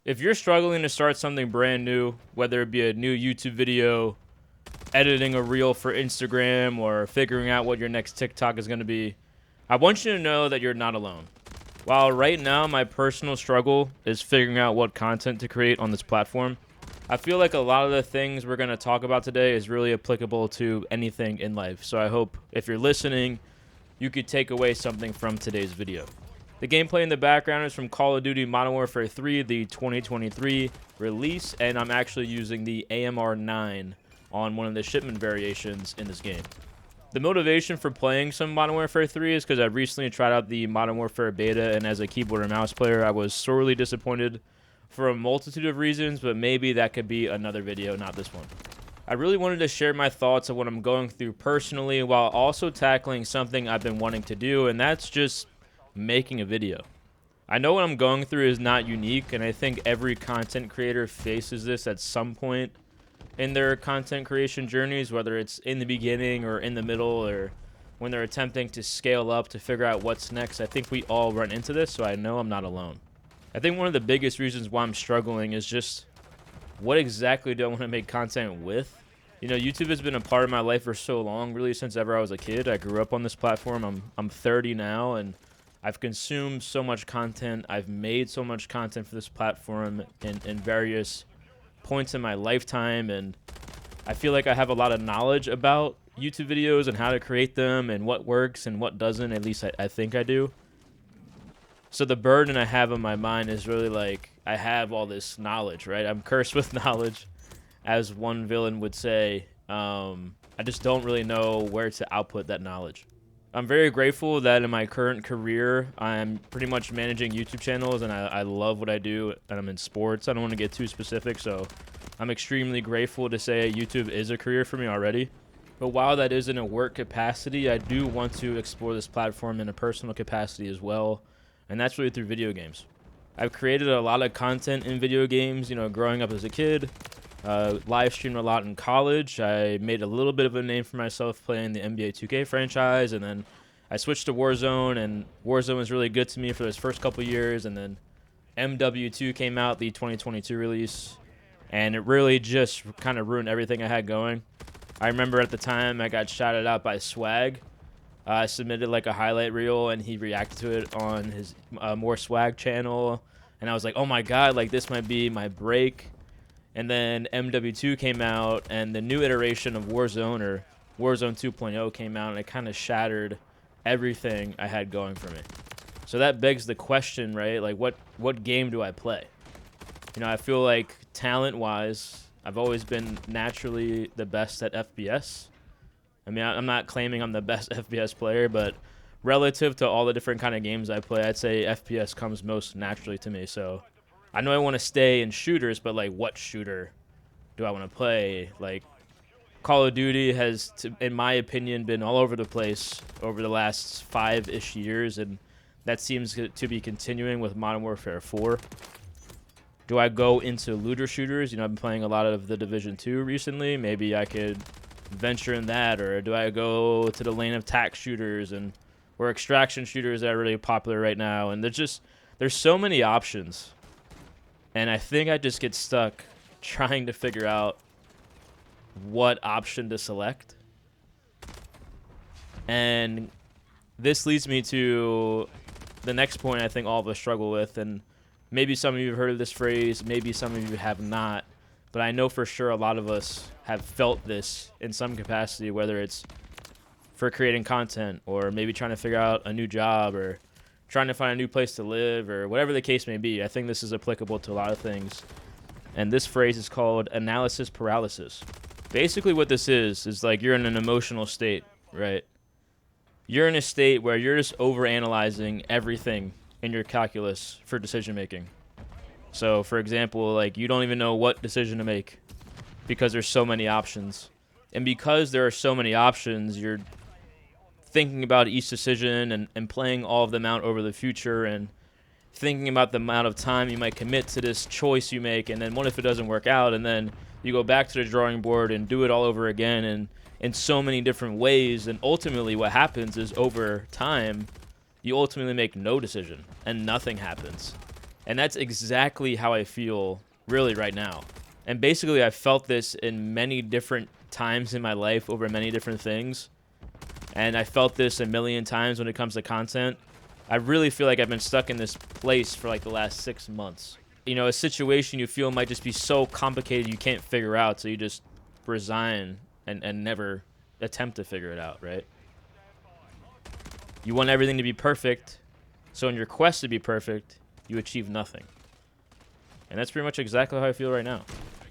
If you're struggling to start something brand new, whether it be a new YouTube video, editing a reel for Instagram, or figuring out what your next TikTok is going to be, I want you to know that you're not alone. While right now my personal struggle is figuring out what content to create on this platform, I feel like a lot of the things we're going to talk about today is really applicable to anything in life. So I hope if you're listening, you could take away something from today's video. The gameplay in the background is from Call of Duty Modern Warfare 3, the 2023 release, and I'm actually using the AMR9 on one of the shipment variations in this game. The motivation for playing some Modern Warfare 3 is because I recently tried out the Modern Warfare beta, and as a keyboard and mouse player, I was sorely disappointed for a multitude of reasons, but maybe that could be another video, not this one. I really wanted to share my thoughts on what I'm going through personally while also tackling something I've been wanting to do, and that's just making a video. I know what I'm going through is not unique, and I think every content creator faces this at some point in their content creation journeys, whether it's in the beginning or in the middle or when they're attempting to scale up to figure out what's next. I think we all run into this, so I know I'm not alone. I think one of the biggest reasons why I'm struggling is just what exactly do I want to make content with? You know, YouTube has been a part of my life for so long, really since ever I was a kid. I grew up on this platform. I'm 30 now, and I've consumed so much content. I've made so much content for this platform in various points in my lifetime, and I feel like I have a lot of knowledge about YouTube videos and how to create them and what works and what doesn't. At least I think I do. So the burden I have on my mind is really like I have all this knowledge, right? I'm cursed with knowledge, as one villain would say. I just don't really know where to output that knowledge. I'm very grateful that in my current career, I'm pretty much managing YouTube channels, and I love what I do, and I'm in sports. I don't want to get too specific, so I'm extremely grateful to say YouTube is a career for me already. But while that is in a work capacity, I do want to explore this platform in a personal capacity as well, and that's really through video games. I've created a lot of content in video games, you know, growing up as a kid. Live streamed a lot in college. I made a little bit of a name for myself playing the NBA 2K franchise, and then I switched to Warzone, and Warzone was really good to me for those first couple years, and then MW2 came out, the 2022 release, and it really just kind of ruined everything I had going. I remember at the time I got shouted out by Swag. I submitted like a highlight reel, and he reacted to it on his More Swag channel, and I was like, oh my god, like this might be my break. And then MW2 came out, and the new iteration of Warzone, or Warzone 2.0, came out, and it kind of shattered everything I had going for me. So that begs the question, right? Like, what game do I play? You know, I feel like talent-wise, I've always been naturally the best at FPS. I mean, I'm not claiming I'm the best FPS player, but relative to all the different kind of games I play, I'd say FPS comes most naturally to me. So I know I want to stay in shooters, but like what shooter do I want to play? Like Call of Duty has, in my opinion, been all over the place over the last 5-ish years, and that seems to be continuing with Modern Warfare 4. Do I go into looter shooters? You know, I've been playing a lot of the Division 2 recently. Maybe I could venture in that, or do I go to the lane of tac shooters and or extraction shooters that are really popular right now? And there's so many options. And I think I just get stuck trying to figure out what option to select. And this leads me to the next point I think all of us struggle with. And maybe some of you have heard of this phrase, maybe some of you have not. But I know for sure a lot of us have felt this in some capacity, whether it's for creating content or maybe trying to figure out a new job or trying to find a new place to live or whatever the case may be. I think this is applicable to a lot of things. And this phrase is called analysis paralysis. Basically what this is like you're in an emotional state, right? You're in a state where you're just overanalyzing everything in your calculus for decision making. So for example, like you don't even know what decision to make because there's so many options. And because there are so many options, you're thinking about each decision and playing all of them out over the future and thinking about the amount of time you might commit to this choice you make, and then what if it doesn't work out, and then you go back to the drawing board and do it all over again and in so many different ways, and ultimately what happens is over time you ultimately make no decision and nothing happens. And that's exactly how I feel really right now. And basically, I've felt this in many different times in my life over many different things. And I felt this a million times when it comes to content. I really feel like I've been stuck in this place for like the last 6 months. You know, a situation you feel might just be so complicated you can't figure out, so you just resign and never attempt to figure it out, right? You want everything to be perfect, so in your quest to be perfect, you achieve nothing. And that's pretty much exactly how I feel right now.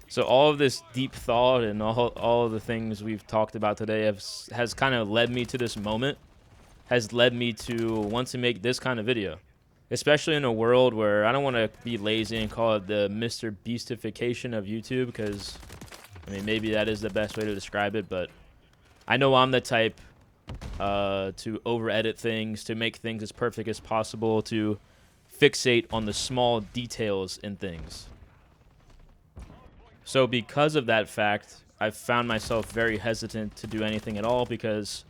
So all of this deep thought and all of the things we've talked about today has kind of led me to this moment, has led me to want to make this kind of video. Especially in a world where I don't want to be lazy and call it the Mr. Beastification of YouTube, because, I mean, maybe that is the best way to describe it, but I know I'm the type to over-edit things, to make things as perfect as possible, to fixate on the small details in things. So because of that fact, I've found myself very hesitant to do anything at all because,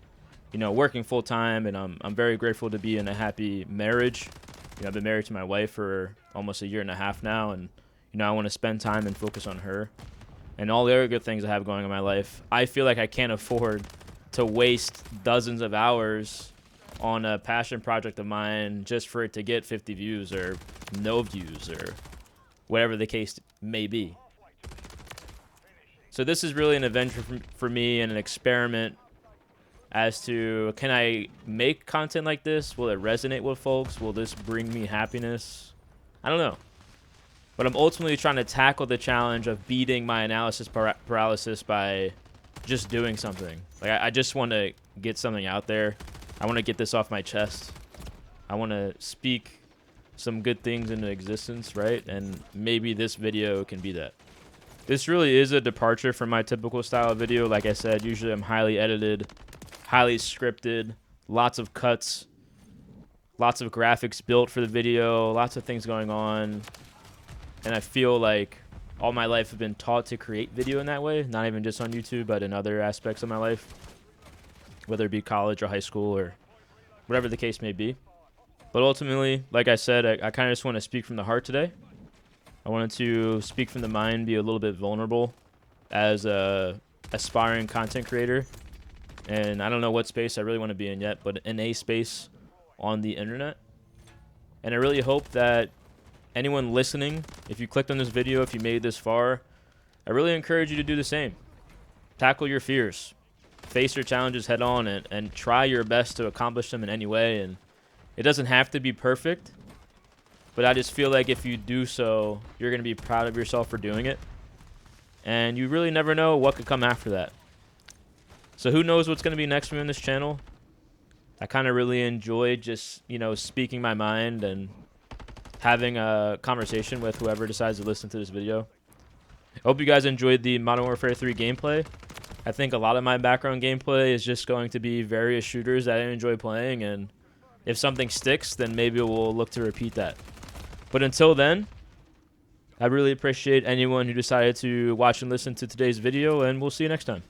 you know, working full-time, and I'm very grateful to be in a happy marriage. You know, I've been married to my wife for almost 1.5 years now, and, you know, I want to spend time and focus on her and all the other good things I have going in my life. I feel like I can't afford to waste dozens of hours on a passion project of mine just for it to get 50 views or no views or whatever the case may be. So this is really an adventure for me and an experiment as to, can I make content like this? Will it resonate with folks? Will this bring me happiness? I don't know. But I'm ultimately trying to tackle the challenge of beating my analysis paralysis by just doing something. Like, I just want to get something out there. I want to get this off my chest. I want to speak some good things into existence, right? And maybe this video can be that. This really is a departure from my typical style of video. Like I said, usually I'm highly edited, highly scripted, lots of cuts, lots of graphics built for the video, lots of things going on. And I feel like all my life I've been taught to create video in that way, not even just on YouTube, but in other aspects of my life, whether it be college or high school or whatever the case may be. But ultimately, like I said, I kind of just want to speak from the heart today. I wanted to speak from the mind, be a little bit vulnerable as a aspiring content creator. And I don't know what space I really want to be in yet, but in a space on the internet. And I really hope that anyone listening, if you clicked on this video, if you made this far, I really encourage you to do the same. Tackle your fears. Face your challenges head on and try your best to accomplish them in any way. And it doesn't have to be perfect, but I just feel like if you do so, you're going to be proud of yourself for doing it. And you really never know what could come after that. So who knows what's going to be next for me on this channel. I kind of really enjoy just, you know, speaking my mind and having a conversation with whoever decides to listen to this video. I hope you guys enjoyed the Modern Warfare 3 gameplay. I think a lot of my background gameplay is just going to be various shooters that I enjoy playing, and if something sticks, then maybe we'll look to repeat that. But until then, I really appreciate anyone who decided to watch and listen to today's video, and we'll see you next time.